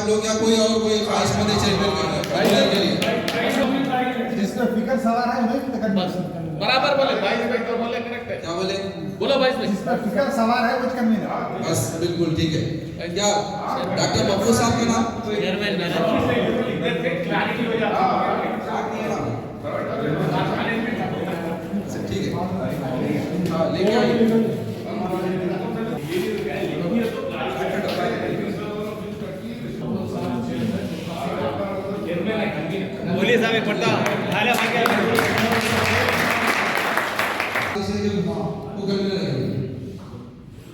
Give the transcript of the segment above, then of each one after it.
आप लोग या कोई और कोई खास मत चेयरमैन के लिए जिसका फिकर सवार है वही बराबर बोले 22 भाई तो बोले करेक्ट है। क्या बोले? बोलो 22 भाई। जिसका फिकर सवार है वो कन्वीनर। बस बिल्कुल ठीक है। क्या डॉक्टर बब्बू साहब का नाम? चेयरमैन क्लैरिटी हो जाती है। ठीक है। हाँ लेके आइए। बोलिए साहब एक पड़ता हाले भाग वो कन्वीनर है।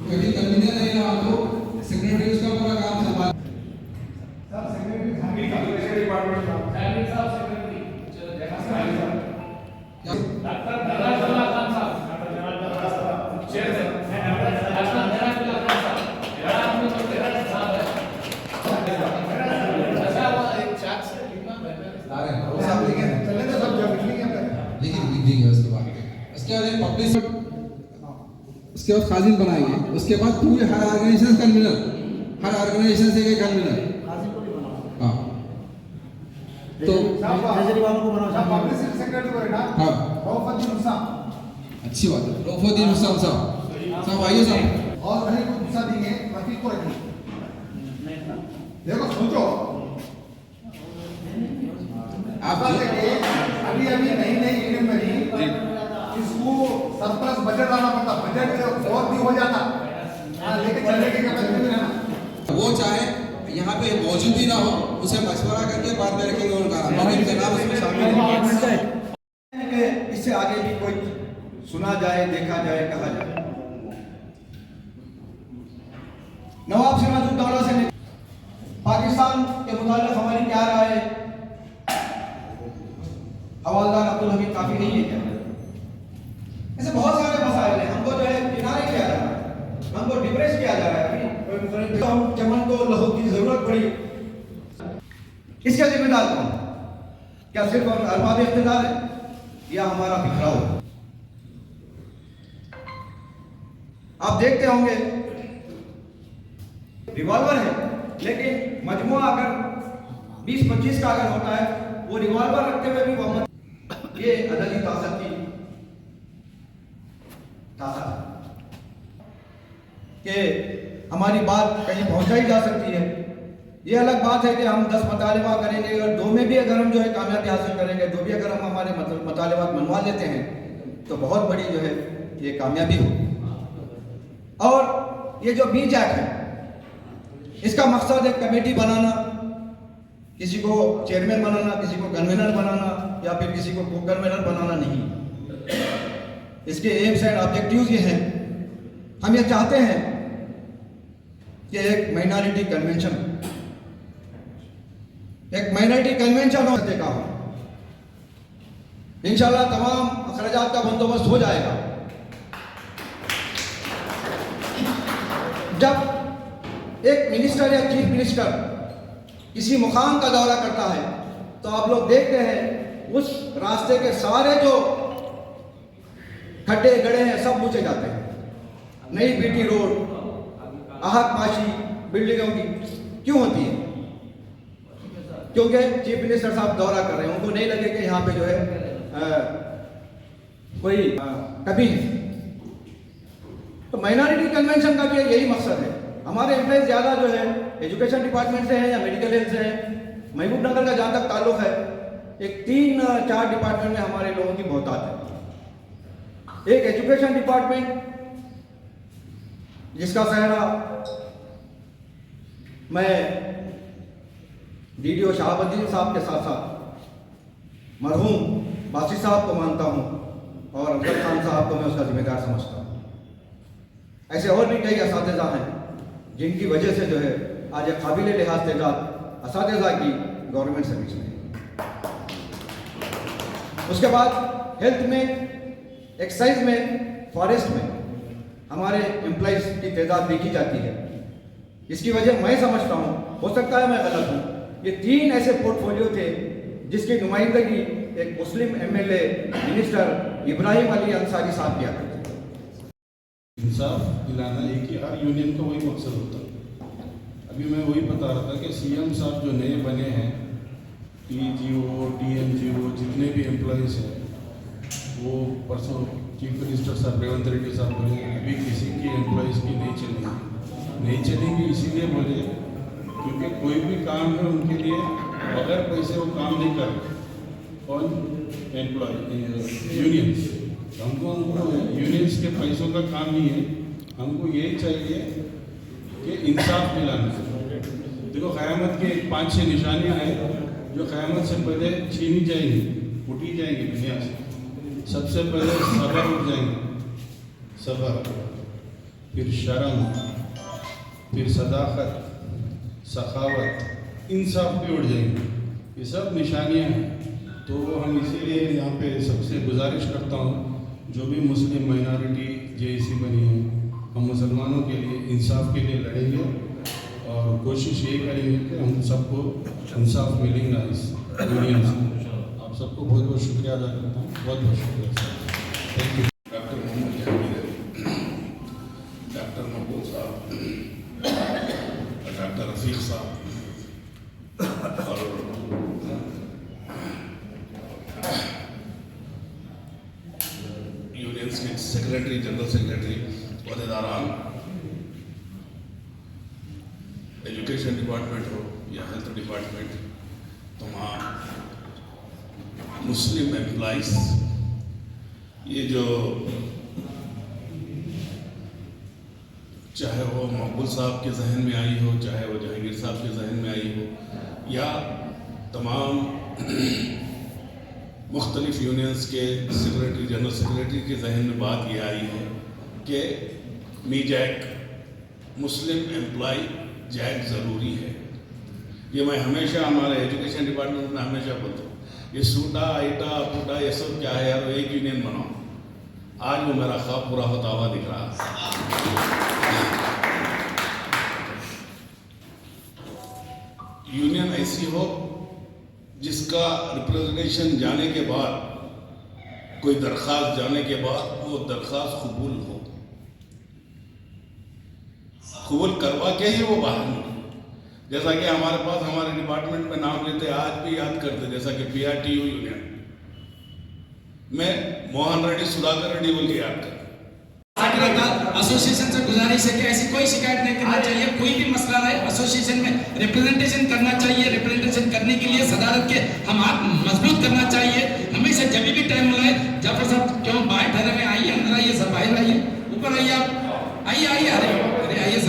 कभी कन्वीनर नहीं रहा तो सेक्रेटरी उसका पूरा काम संभाल। सब सेक्रेटरी डिपार्टमेंट डॉक्टर दलाल खान साहब उसके बाद काजिन बनाएंगे। उसके बाद पूरे हर ऑर्गेनाइजेशन कन्वीनर, हर ऑर्गेनाइजेशन से एक कन्वीनर। हाँ तो ट्रेजरी वालों को बनाओ। पब्लिसिटी सेक्रेटरी को ना। हाँ रऊफुद्दीन हुसैन। अच्छी बात है। रऊफुद्दीन हुसैन साहब आइए साहब। और कहीं को दूसरा देंगे वकील को रखिए। देखो सोचो आप अभी नई यूनियन बनी, इसको सरप्लस बजट लाना पड़ता, बजट और भी हो जाता लेकिन चलने की कैपेसिटी में रहना। वो चाहे यहाँ पे मौजूद ही ना हो, उसे मशवरा करके बाद में रखेंगे उनका लेकिन जनाब उसमें शामिल है। इससे आगे भी कोई सुना जाए, देखा जाए, कहा जाए। नवाब सिराजुद्दौला से पाकिस्तान के मुताल्लिक हमारी क्या राय है? हवालदार अब्दुल हमीद काफी नहीं है क्या? ऐसे बहुत सारे मसाइल हैं। हमको जो है किनारे किया जा रहा है, हमको डिप्रेस किया जा रहा है। अभी हम चमन को लहू की जरूरत पड़ी, इसका जिम्मेदार कौन? क्या सिर्फ अरबाब इख्तिदार है या हमारा बिखराव? आप देखते होंगे रिवॉल्वर है, लेकिन मजमुआ अगर 20-25 का अगर होता है, वो रिवॉल्वर रखते हुए भी मोहम्मद, ये अदली ताकत की ताकत कि हमारी बात कहीं पहुंचाई जा सकती है। ये अलग बात है कि हम 10 मुतालिबा करेंगे और 2 में भी अगर हम जो है कामयाबी हासिल करेंगे, 2 भी अगर हम हमारे मुतालिबात मनवा लेते हैं तो बहुत बड़ी जो है ये कामयाबी हो। और ये जो बीज एक्ट है, इसका मकसद है कमेटी बनाना, किसी को चेयरमैन बनाना, किसी को कन्वीनर बनाना या फिर किसी को को कन्वीनर बनाना नहीं। इसके एम्स एंड ऑब्जेक्टिव्स ये हैं। हम ये चाहते हैं कि एक माइनॉरिटी कन्वेंशन हो सके का हो। इंशाल्लाह तमाम अखराजात का बंदोबस्त हो जाएगा। जब एक मिनिस्टर या चीफ मिनिस्टर किसी मुकाम का दौरा करता है तो आप लोग देखते हैं उस रास्ते के सारे जो खड्डे गड्ढे हैं सब पूछे जाते हैं। नई बीटी रोड, आहत माशी बिल्डिंगों की क्यों होती है? क्योंकि चीफ मिनिस्टर साहब दौरा कर रहे हैं, उनको नहीं लगे कि यहाँ पे जो है कोई कभी तो माइनॉरिटी कन्वेंशन का भी यही मकसद है। हमारे एम्प्लॉइज ज़्यादा जो है एजुकेशन डिपार्टमेंट से हैं या मेडिकल हेल्थ से हैं। महबूब नगर का जहाँ तक ताल्लुक है, एक 3-4 डिपार्टमेंट में हमारे लोगों की बहुतात है। एक एजुकेशन डिपार्टमेंट जिसका सहरा मैं डीडीओ शहाबुद्दीन साहब के साथ साथ मरहूम बासी साहब को मानता हूँ और अफजल खान साहब को मैं उसका जिम्मेदार समझता हूँ। ऐसे और भी कई असातिज़ा हैं जिनकी वजह से जो है आज एक काबिल लिहाज तैदाद असातिज़ा की गवर्नमेंट सर्विस में। उसके बाद हेल्थ में, एक्साइज में, फॉरेस्ट में हमारे एम्प्लॉइज की तादाद देखी जाती है। इसकी वजह मैं समझता हूँ, हो सकता है मैं गलत हूँ, ये 3 ऐसे पोर्टफोलियो थे जिसकी नुमाइंदगी एक मुस्लिम एमएलए मिनिस्टर इब्राहिम अली अंसारी साहब किया करते थे। इंसाफ दिलाना एक ही हर यूनियन का वही मकसद होता है। अभी मैं वही बता रहा था कि सीएम साहब जो नए बने हैं, टीजीओ, टीएमजीओ, जितने भी एम्प्लॉयज़ हैं, वो परसों चीफ मिनिस्टर साहब रेवंत रेड्डी साहब बोले अभी किसी की एम्प्लॉयज़ की नहीं चलेंगी इसीलिए बोले क्योंकि कोई भी काम है उनके लिए बगैर पैसे वो काम नहीं कर रहे। कौन? Employ unions. हमको यूनियंस के पैसों का काम नहीं है, हमको यही चाहिए कि इंसाफ दिलाना है। देखो क़यामत की 5-6 निशानियाँ हैं जो क़यामत से पहले छीनी जाएंगी, उठी जाएंगी दुनिया से। सबसे पहले सबर उठ जाएंगे, सबर, फिर शर्म, फिर सदाकत, सखावत, इंसाफ भी उठ जाएंगे। ये सब निशानियाँ हैं। तो हम इसीलिए यहाँ पे सबसे गुजारिश करता हूँ जो भी मुस्लिम माइनॉरिटी जेएसी बनी है, हम मुसलमानों के लिए इंसाफ के लिए लड़ेंगे और कोशिश यही करेंगे कि हम सबको इंसाफ मिलेगा इस यूनियन से। आप सबको बहुत बहुत शुक्रिया अदा करता हूँ, बहुत बहुत शुक्रिया sir, thank you. Doctor Mohammed Jahangir, doctor Maqbool साहब, डॉक्टर रफीक साहब और यूनियंस के सेक्रेटरी, जनरल सेक्रेटरी, अहदेदारान, एजुकेशन डिपार्टमेंट हो या हेल्थ डिपार्टमेंट, तमाम मुस्लिम एम्प्लॉइज, ये जो चाहे वो मकबूल साहब के जहन में आई हो, चाहे वो जहांगीर साहब के जहन में आई हो, या तमाम मुख्तलिफ यूनियंस के सेक्रेटरी, जनरल सेक्रेटरी के जहन में बात ये आई है कि मीजैक, मुस्लिम एम्प्लॉय जैक ज़रूरी है। ये मैं हमेशा हमारे एजुकेशन डिपार्टमेंट में हमेशा बोलता हूँ, ये सूटा, आइटा, पुटा, ये सब क्या है यार, एक यूनियन बनाओ। आज वो मेरा ख्वाब पूरा होता हुआ दिख रहा है। यूनियन ऐसी हो जिसका रिप्रेजेंटेशन जाने के बाद, कोई दरख्वास्त जाने के बाद वो दरख्वास्त कबूल हो, कबूल करवा के ही वो बाहर निकले। जैसा कि हमारे पास हमारे डिपार्टमेंट में नाम लेते आज भी याद करते, जैसा कि PRTU यूनियन में मोहन रेड्डी, सुधाकर रेड्डी बोल के याद करते। एसोसिएशन से गुजारिश है कि ऐसी कोई शिकायत नहीं करना चाहिए। कोई भी मसला रहे एसोसिएशन में रिप्रेजेंटेशन करना चाहिए। रिप्रेजेंटेशन करने के लिए सदारत के हम हाथ मजबूत करना चाहिए। हमेशा जब भी टाइम मिले, जाफर साहब क्यों बाहर ठहरे में आइए, अंदर आइए, सब बाहर आइए, ऊपर आइए, आप आइए आइए, अरे आइए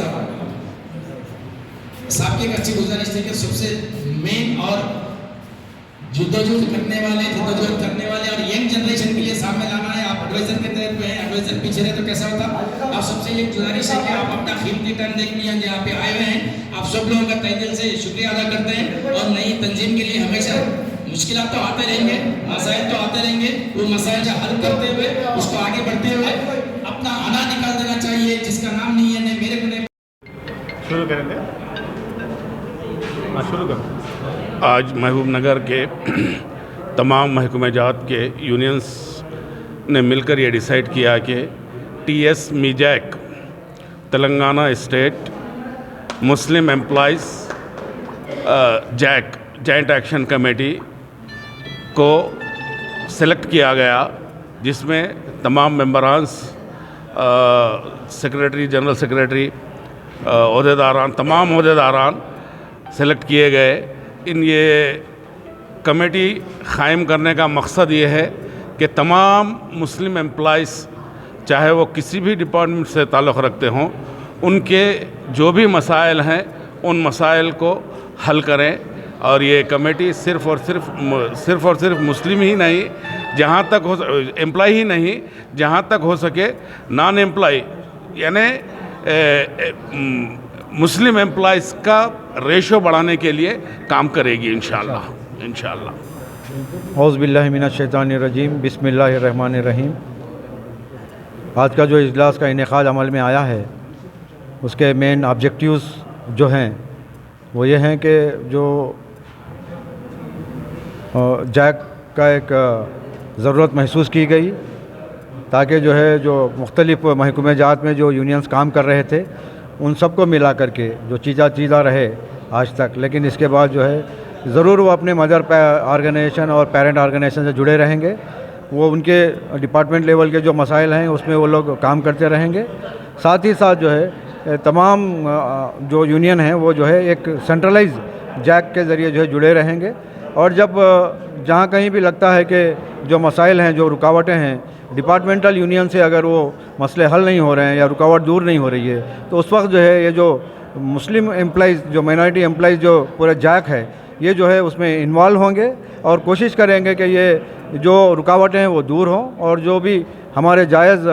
साहब की एक अच्छी गुजारिश थी कि सबसे मेन और जद्दोजहद करने वाले और यंग जनरेशन के लिए सामने लाना है। आप एडवाइजर के तहत पे हैं, एडवाइजर पीछे रहे तो कैसा होता। आप सबसे ये गुजारिश है कि आप अपना कीमती टाइम देख लिया, यहाँ पे आए हुए हैं। आप सब लोगों का तहे दिल से शुक्रिया अदा करते हैं। और नई तंजीम के लिए हमेशा मुश्किलात तो आते रहेंगे, मसाइल तो आते रहेंगे, वो मसाइल का हल करते हुए, उसको आगे बढ़ते हुए अपना आना निकाल देना चाहिए। जिसका नाम नहीं है, न मेरे को नहीं। शुरू करेंगे, शुरू करो। आज महबूब नगर के तमाम महकमे जात के यूनियंस ने मिलकर ये डिसाइड किया कि TS मीजैक Telangana state Muslim employees JAC joint action committee को सेलेक्ट किया गया, जिसमें तमाम मेंबरान्स, सेक्रेटरी, जनरल सेक्रेटरी, अहदेदारान, तमाम अहदेदारान सेलेक्ट किए गए। ये कमेटी क़ायम करने का मकसद ये है कि तमाम मुस्लिम एम्प्लॉइज़, चाहे वो किसी भी डिपार्टमेंट से ताल्लुक़ रखते हों, उनके जो भी मसाइल हैं उन मसाइल को हल करें। और ये कमेटी सिर्फ़ और सिर्फ मुस्लिम ही नहीं, जहाँ तक हो एम्प्लॉय ही नहीं, जहाँ तक हो सके नॉन एम्प्लॉय यानी मुस्लिम एम्प्लॉइज़ का रेशो बढ़ाने के लिए काम करेगी इंशाअल्लाह। औज़ बिल्लाहि मिनश शैतानिर रजीम, बिस्मिल्लाहिर रहमानिर रहीम। आज का जो इजलास का इनेकाद अमल में आया है, उसके मेन ऑब्जेक्टिव्स जो हैं वो ये हैं कि जो जैक का एक ज़रूरत महसूस की गई ताकि जो है जो मुख्तलिफ़ महकमे जात में जो यूनियंस काम कर रहे थे उन सबको मिला करके जो चीज़ा रहे आज तक, लेकिन इसके बाद जो है ज़रूर वो अपने मदर ऑर्गेनाइजेशन और पेरेंट ऑर्गेनाइजेशन से जुड़े रहेंगे। वो उनके डिपार्टमेंट लेवल के जो मसाइल हैं उसमें वो लोग काम करते रहेंगे। साथ ही साथ जो है तमाम जो यूनियन हैं वो जो है एक सेंट्रलाइज जैक के ज़रिए जो है जुड़े रहेंगे। और जब जहाँ कहीं भी लगता है कि जो मसाइल हैं, जो रुकावटें हैं, डिपार्टमेंटल यूनियन से अगर वो मसले हल नहीं हो रहे हैं या रुकावट दूर नहीं हो रही है, तो उस वक्त जो है ये जो मुस्लिम एम्प्लॉइज़, जो माइनॉरिटी एम्प्लॉइज़ जो पूरा जैक है, ये जो है उसमें इन्वॉल्व होंगे और कोशिश करेंगे कि ये जो रुकावटें हैं वो दूर हों और जो भी हमारे जायज़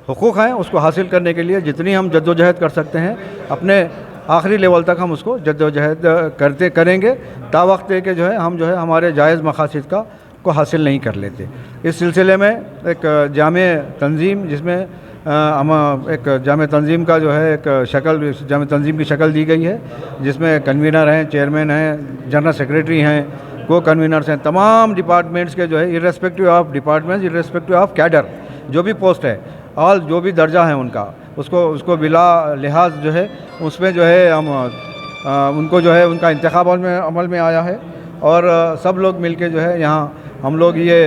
हुकूक़ हैं उसको हासिल करने के लिए जितनी हम जद्दोजहद कर सकते हैं अपने आखिरी लेवल तक हम उसको जद्दोजहद करेंगे, तावक्त है कि जो है हम जो है हमारे जायज़ मकासद को हासिल नहीं कर लेते। इस सिलसिले में एक जामे तंजीम, जिसमें हम एक जामे तंजीम का जो है एक शक्ल, जामे तंजीम की शक्ल दी गई है, जिसमें कन्वीनर हैं, चेयरमैन हैं, जनरल सेक्रेटरी हैं, को कन्वीनर्स हैं, तमाम डिपार्टमेंट्स के जो है irrespective of departments, irrespective of cadre, जो भी पोस्ट है, ऑल जो भी दर्जा है उनका, उसको बिला लिहाज जो है उसमें जो है हम उनको जो है उनका इंतखाब अमल में आया है। और सब लोग मिलके जो है यहाँ हम लोग ये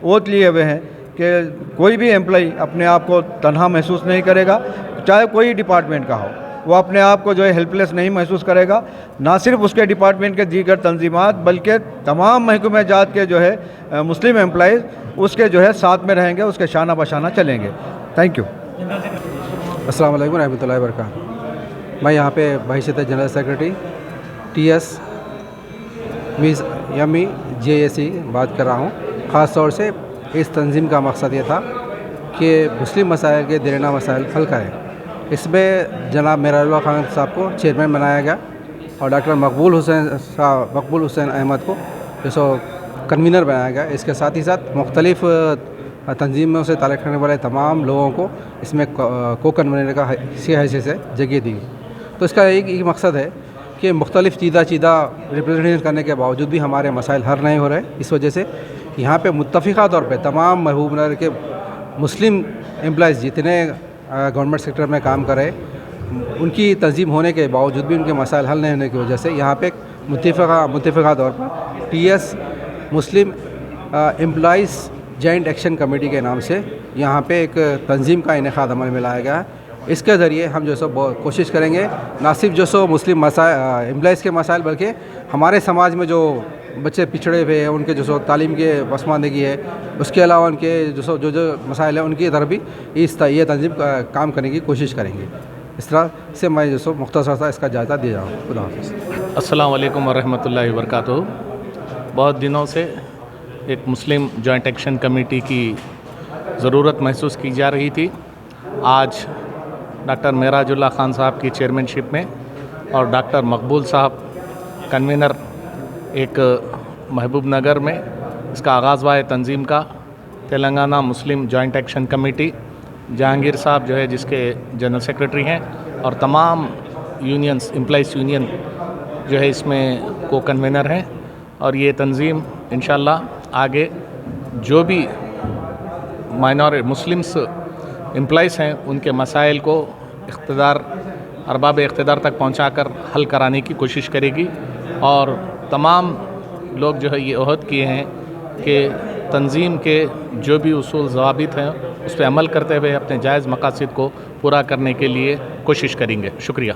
ओथ लिए हुए हैं कि कोई भी एम्प्लॉई अपने आप को तन्हा महसूस नहीं करेगा, चाहे कोई डिपार्टमेंट का हो, वो अपने आप को जो है हेल्पलेस नहीं महसूस करेगा। ना सिर्फ उसके डिपार्टमेंट के दीगर तंजीमात बल्कि तमाम महकमे जात के जो है मुस्लिम एम्प्लॉइज़ उसके जो है साथ में रहेंगे, उसके शाना बशाना चलेंगे। Thank you. अस्सलाम वालेकुम रहमतुल्लाहि व बरकातहू। मैं यहाँ पे बहैसियत जनरल सेक्रेटरी TS मीज़ यमी JAC बात कर रहा हूँ। ख़ास तौर से इस तंजीम का मकसद ये था कि मुस्लिम मसाइल के देरना मसाइल हल करें। इसमें जनाब मेराजुल्लाह खान साहब को चेयरमैन बनाया गया और डॉक्टर मकबूल हुसैन अहमद को जो कन्वीनर बनाया गया। इसके साथ ही साथ मुख्तलिफ़ तंजीमों से ताल्लुक़ रखने वाले तमाम लोगों को इसमें को कन्वीनर का हैसियत से जगह दी गई। तो इसका एक मकसद है कि मुख्तलिफ़ चीज़ा रिप्रेजेंटेशन करने के बावजूद भी हमारे मसाइल हल नहीं हो रहे। इस वजह से यहाँ पे मुत्तफ़िक़ा तौर पे तमाम महबूब नगर के मुस्लिम एम्प्लॉइज़ जितने गवर्नमेंट सेक्टर में काम कर रहे, उनकी तंजीम होने के बावजूद भी उनके मसाइल हल नहीं होने की वजह से यहाँ पे मुत्तफ़िक़ा तौर पर TS मुस्लिम एम्प्लॉइज़ जॉइंट एक्शन कमेटी के नाम से यहाँ पे एक तंजीम का इनेकाद अमल में लाया गया है। इसके ज़रिए हम जो सो कोशिश करेंगे ना सिर्फ जो सो मुस्लिम एम्प्लॉइज़ के मसाइल बल्कि हमारे समाज में जो बच्चे पिछड़े हुए हैं उनके जो सो तालीम के पसमानदगी है, उसके अलावा उनके जो मसाइल हैं उनकी तरफ भी ये तंजीम काम करने की कोशिश करेंगे। इस तरह से मैं जो सो मुख्तसर सा इसका जायज़ा दे रहा हूँ। खुदा हाफ़िज़। अस्सलाम वालेकुम वरहमतुल्लाहि वबरकातुहू। बहुत दिनों से एक मुस्लिम जॉइंट एक्शन कमेटी की ज़रूरत महसूस की जा रही थी। आज डॉक्टर मेराजुल्लाह खान साहब की चेयरमैनशिप में और डॉक्टर मकबूल साहब कन्वीनर एक महबूब नगर में इसका आगाज़ हुआ है तंजीम का। तेलंगाना मुस्लिम जॉइंट एक्शन कमेटी, जहांगीर साहब जो है जिसके जनरल सेक्रेटरी हैं, और तमाम यूनियंस, एम्प्लॉइज़ यूनियन जो है इसमें को कन्वीनर हैं। और ये तंजीम इंशाअल्लाह आगे जो भी माइनॉरिटी मुस्लिम्स एम्प्लॉइज़ हैं उनके मसाइल को अरबाब इख्तिदार तक पहुंचाकर हल कराने की कोशिश करेगी। और तमाम लोग जो है ये ओहद किए हैं कि तंजीम के जो भी उसूल ज़वाबित हैं उस पर अमल करते हुए अपने जायज़ मकासद को पूरा करने के लिए कोशिश करेंगे। शुक्रिया।